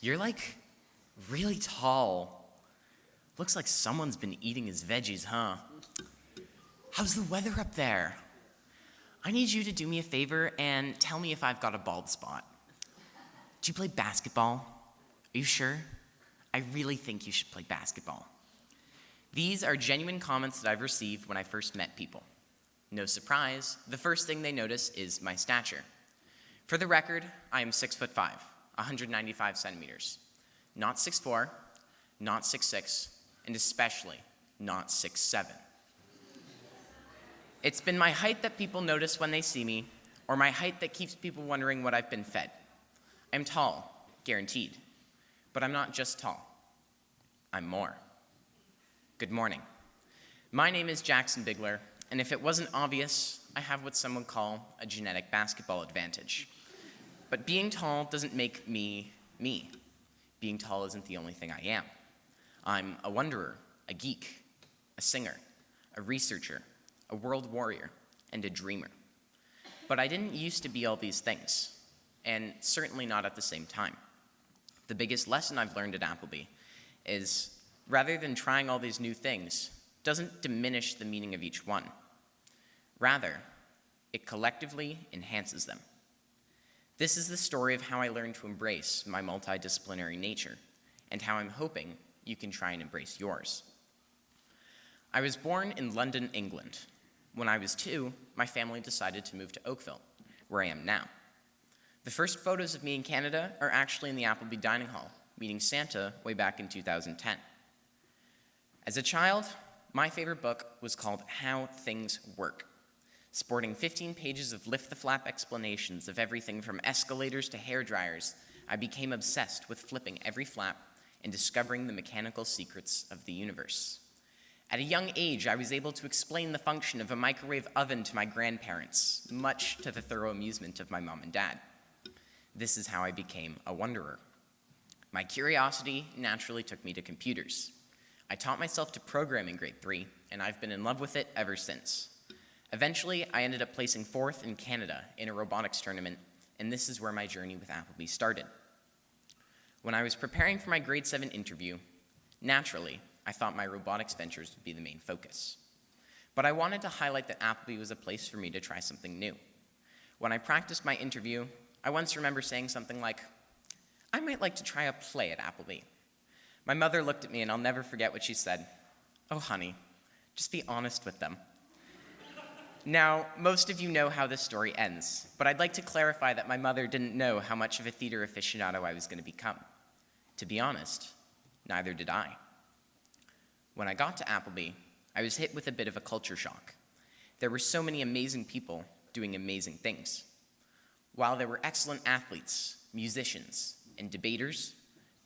You're like really tall. Looks like someone's been eating his veggies, huh? How's the weather up there? I need you to do me a favor and tell me if I've got a bald spot. Do you play basketball? Are you sure? I really think you should play basketball. These are genuine comments that I've received when I first met people. No surprise, the first thing they notice is my stature. For the record, I am 6'5", 195 centimeters. Not 6'4", not 6'6", and especially not 6'7". It's been my height that people notice when they see me, or my height that keeps people wondering what I've been fed. I'm tall, guaranteed. But I'm not just tall. I'm more. Good morning. My name is Jackson Bigler, and if it wasn't obvious, I have what some would call a genetic basketball advantage. But being tall doesn't make me me. Being tall isn't the only thing I am. I'm a wanderer, a geek, a singer, a researcher, a world warrior, and a dreamer. But I didn't used to be all these things, and certainly not at the same time. The biggest lesson I've learned at Appleby is rather than trying all these new things, doesn't diminish the meaning of each one. Rather, it collectively enhances them. This is the story of how I learned to embrace my multidisciplinary nature, and how I'm hoping you can try and embrace yours. I was born in London, England. When I was 2, my family decided to move to Oakville, where I am now. The first photos of me in Canada are actually in the Appleby dining hall, meeting Santa way back in 2010. As a child, my favorite book was called How Things Work, sporting 15 pages of lift-the-flap explanations of everything from escalators to hairdryers. I became obsessed with flipping every flap and discovering the mechanical secrets of the universe. At a young age, I was able to explain the function of a microwave oven to my grandparents, much to the thorough amusement of my mom and dad. This is how I became a wanderer. My curiosity naturally took me to computers. I taught myself to program in grade 3, and I've been in love with it ever since. Eventually, I ended up placing 4th in Canada in a robotics tournament, and this is where my journey with Appleby started. When I was preparing for my grade 7 interview, naturally, I thought my robotics ventures would be the main focus. But I wanted to highlight that Appleby was a place for me to try something new. When I practiced my interview, I once remember saying something like, "I might like to try a play at Appleby." My mother looked at me, and I'll never forget what she said. "Oh, honey, just be honest with them." Now, most of you know how this story ends, but I'd like to clarify that my mother didn't know how much of a theater aficionado I was going to become. To be honest, neither did I. When I got to Appleby, I was hit with a bit of a culture shock. There were so many amazing people doing amazing things. While there were excellent athletes, musicians, and debaters,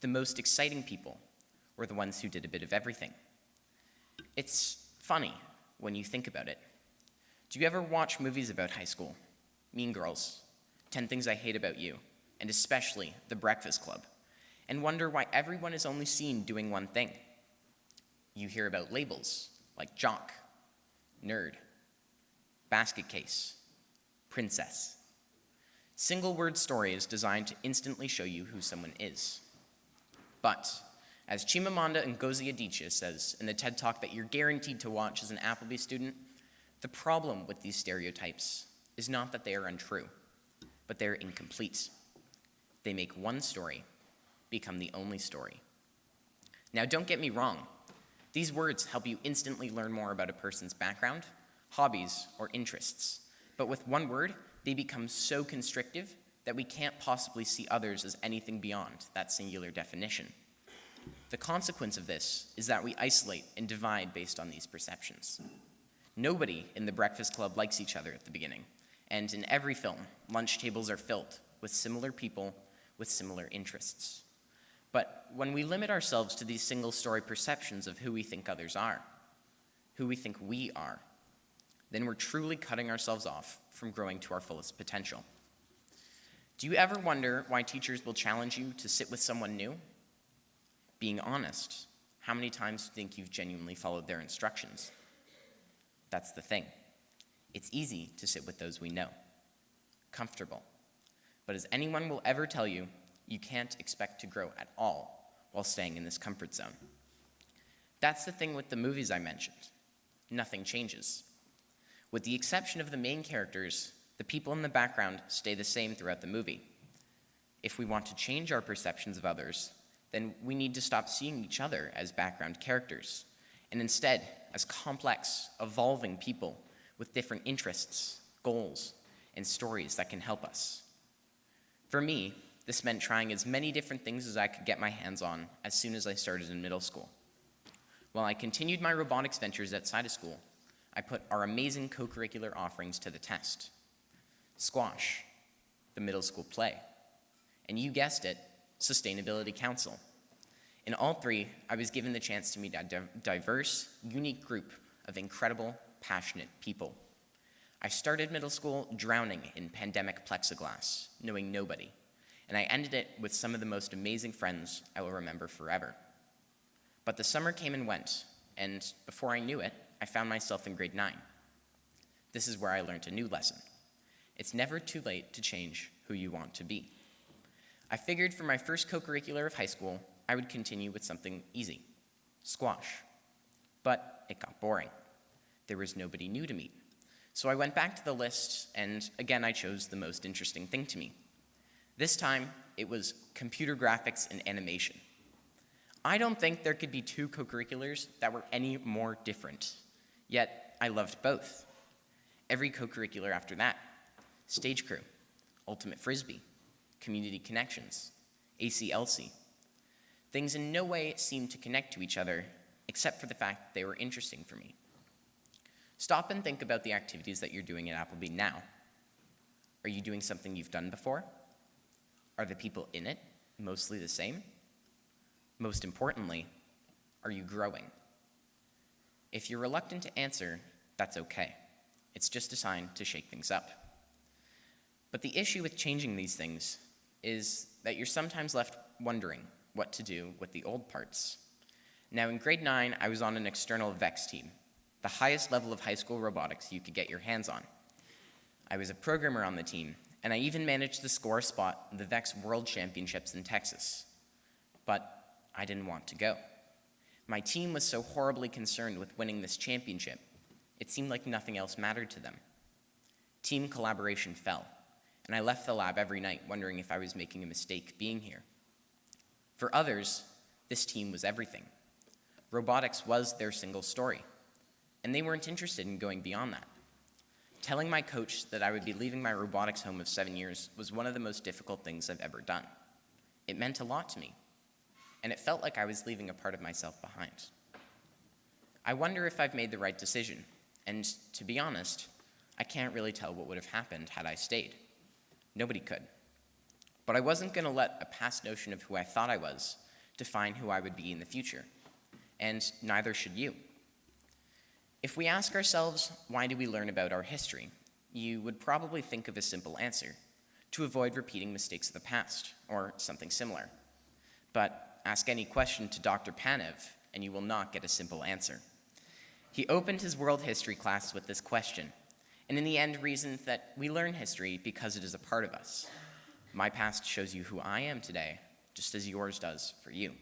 the most exciting people were the ones who did a bit of everything. It's funny when you think about it. Do you ever watch movies about high school? Mean Girls, 10 Things I Hate About You, and especially The Breakfast Club, and wonder why everyone is only seen doing one thing? You hear about labels like jock, nerd, basket case, princess. Single-word stories designed to instantly show you who someone is. But, as Chimamanda Ngozi Adichie says in the TED Talk that you're guaranteed to watch as an Appleby student, the problem with these stereotypes is not that they are untrue, but they're incomplete. They make one story become the only story. Now, don't get me wrong. These words help you instantly learn more about a person's background, hobbies, or interests. But with one word, they become so constrictive that we can't possibly see others as anything beyond that singular definition. The consequence of this is that we isolate and divide based on these perceptions. Nobody in the Breakfast Club likes each other at the beginning, and in every film, lunch tables are filled with similar people with similar interests. But when we limit ourselves to these single-story perceptions of who we think others are, who we think we are, then we're truly cutting ourselves off from growing to our fullest potential. Do you ever wonder why teachers will challenge you to sit with someone new? Being honest, how many times do you think you've genuinely followed their instructions? That's the thing. It's easy to sit with those we know. Comfortable. But as anyone will ever tell you, you can't expect to grow at all while staying in this comfort zone. That's the thing with the movies I mentioned. Nothing changes. With the exception of the main characters, the people in the background stay the same throughout the movie. If we want to change our perceptions of others, then we need to stop seeing each other as background characters, and instead as complex, evolving people with different interests, goals, and stories that can help us. For me, this meant trying as many different things as I could get my hands on as soon as I started in middle school. While I continued my robotics ventures outside of school, I put our amazing co-curricular offerings to the test. Squash, the middle school play, and you guessed it, Sustainability Council. In all three, I was given the chance to meet a diverse, unique group of incredible, passionate people. I started middle school drowning in pandemic plexiglass, knowing nobody, and I ended it with some of the most amazing friends I will remember forever. But the summer came and went, and before I knew it, I found myself in grade 9. This is where I learned a new lesson. It's never too late to change who you want to be. I figured for my first co-curricular of high school, I would continue with something easy, squash. But it got boring. There was nobody new to meet. So I went back to the list, and again I chose the most interesting thing to me. This time, it was computer graphics and animation. I don't think there could be two co-curriculars that were any more different, yet I loved both. Every co-curricular after that, stage crew, ultimate frisbee, community connections, ACLC. Things in no way seemed to connect to each other, except for the fact they were interesting for me. Stop and think about the activities that you're doing at Appleby now. Are you doing something you've done before? Are the people in it mostly the same? Most importantly, are you growing? If you're reluctant to answer, that's okay. It's just a sign to shake things up. But the issue with changing these things is that you're sometimes left wondering what to do with the old parts. Now, in grade 9, I was on an external VEX team, the highest level of high school robotics you could get your hands on. I was a programmer on the team, and I even managed to score a spot in the VEX World Championships in Texas. But I didn't want to go. My team was so horribly concerned with winning this championship, it seemed like nothing else mattered to them. Team collaboration fell, and I left the lab every night wondering if I was making a mistake being here. For others, this team was everything. Robotics was their single story, and they weren't interested in going beyond that. Telling my coach that I would be leaving my robotics home of 7 years was one of the most difficult things I've ever done. It meant a lot to me, and it felt like I was leaving a part of myself behind. I wonder if I've made the right decision, and to be honest, I can't really tell what would have happened had I stayed. Nobody could. But I wasn't going to let a past notion of who I thought I was define who I would be in the future, and neither should you. If we ask ourselves, why do we learn about our history, you would probably think of a simple answer: to avoid repeating mistakes of the past, or something similar. But ask any question to Dr. Panev, and you will not get a simple answer. He opened his world history class with this question, and in the end reasoned that we learn history because it is a part of us. My past shows you who I am today, just as yours does for you.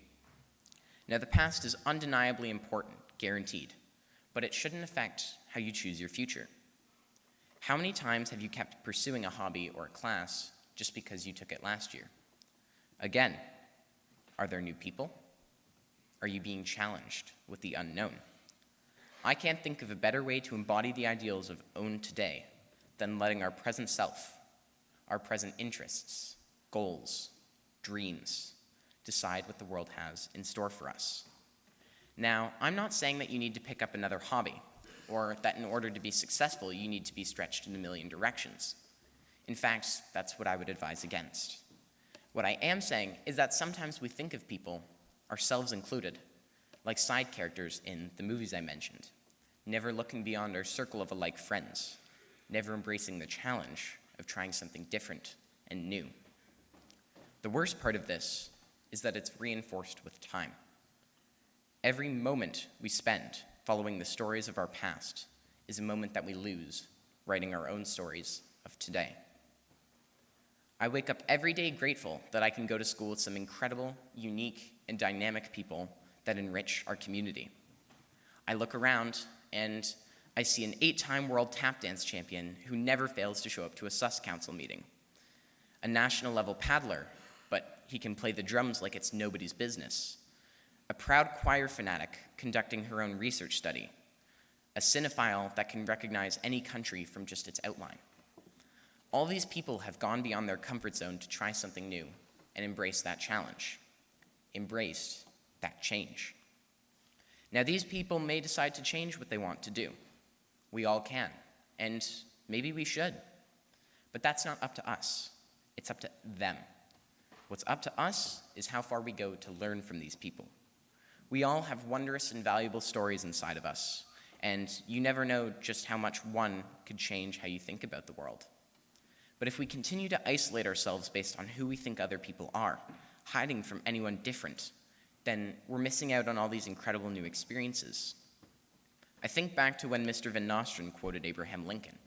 Now, the past is undeniably important, guaranteed, but it shouldn't affect how you choose your future. How many times have you kept pursuing a hobby or a class just because you took it last year? Again, are there new people? Are you being challenged with the unknown? I can't think of a better way to embody the ideals of Own Today than letting our present self, our present interests, goals, dreams, decide what the world has in store for us. Now, I'm not saying that you need to pick up another hobby, or that in order to be successful, you need to be stretched in a million directions. In fact, that's what I would advise against. What I am saying is that sometimes we think of people, ourselves included, like side characters in the movies I mentioned, never looking beyond our circle of alike friends, never embracing the challenge of trying something different and new. The worst part of this is that it's reinforced with time. Every moment we spend following the stories of our past is a moment that we lose writing our own stories of today. I wake up every day grateful that I can go to school with some incredible, unique, and dynamic people that enrich our community. I look around and I see an 8-time world tap dance champion who never fails to show up to a SUS council meeting, a national level paddler, but he can play the drums like it's nobody's business, a proud choir fanatic conducting her own research study, a cinephile that can recognize any country from just its outline. All these people have gone beyond their comfort zone to try something new and embrace that challenge, embraced that change. Now, these people may decide to change what they want to do. We all can, and maybe we should. But that's not up to us. It's up to them. What's up to us is how far we go to learn from these people. We all have wondrous and valuable stories inside of us, and you never know just how much one could change how you think about the world. But if we continue to isolate ourselves based on who we think other people are, hiding from anyone different, then we're missing out on all these incredible new experiences. I think back to when Mr. Van Nostrand quoted Abraham Lincoln.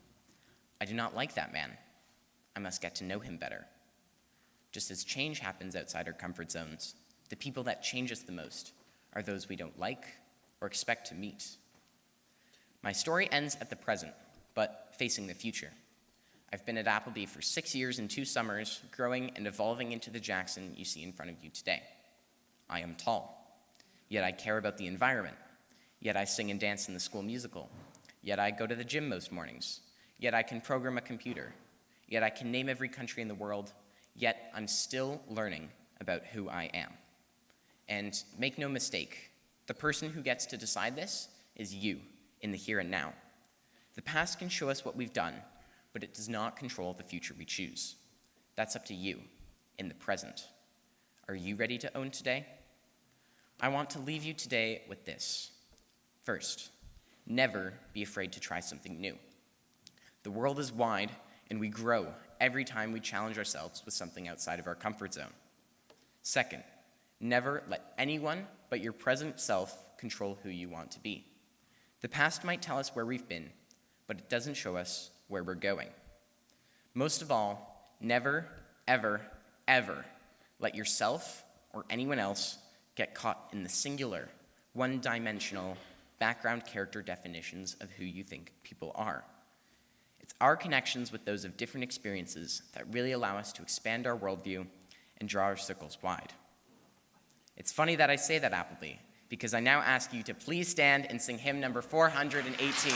I do not like that man. I must get to know him better. Just as change happens outside our comfort zones, the people that change us the most are those we don't like or expect to meet. My story ends at the present, but facing the future. I've been at Appleby for 6 years and 2 summers, growing and evolving into the Jackson you see in front of you today. I am tall, yet I care about the environment, yet I sing and dance in the school musical, yet I go to the gym most mornings, yet I can program a computer, yet I can name every country in the world, yet I'm still learning about who I am. And make no mistake, the person who gets to decide this is you in the here and now. The past can show us what we've done, but it does not control the future we choose. That's up to you in the present. Are you ready to own today? I want to leave you today with this. First, never be afraid to try something new. The world is wide, and we grow every time we challenge ourselves with something outside of our comfort zone. Second, never let anyone but your present self control who you want to be. The past might tell us where we've been, but it doesn't show us where we're going. Most of all, never, ever, ever let yourself or anyone else get caught in the singular, one-dimensional background character definitions of who you think people are. It's our connections with those of different experiences that really allow us to expand our worldview and draw our circles wide. It's funny that I say that, Appleby, because I now ask you to please stand and sing hymn number 418.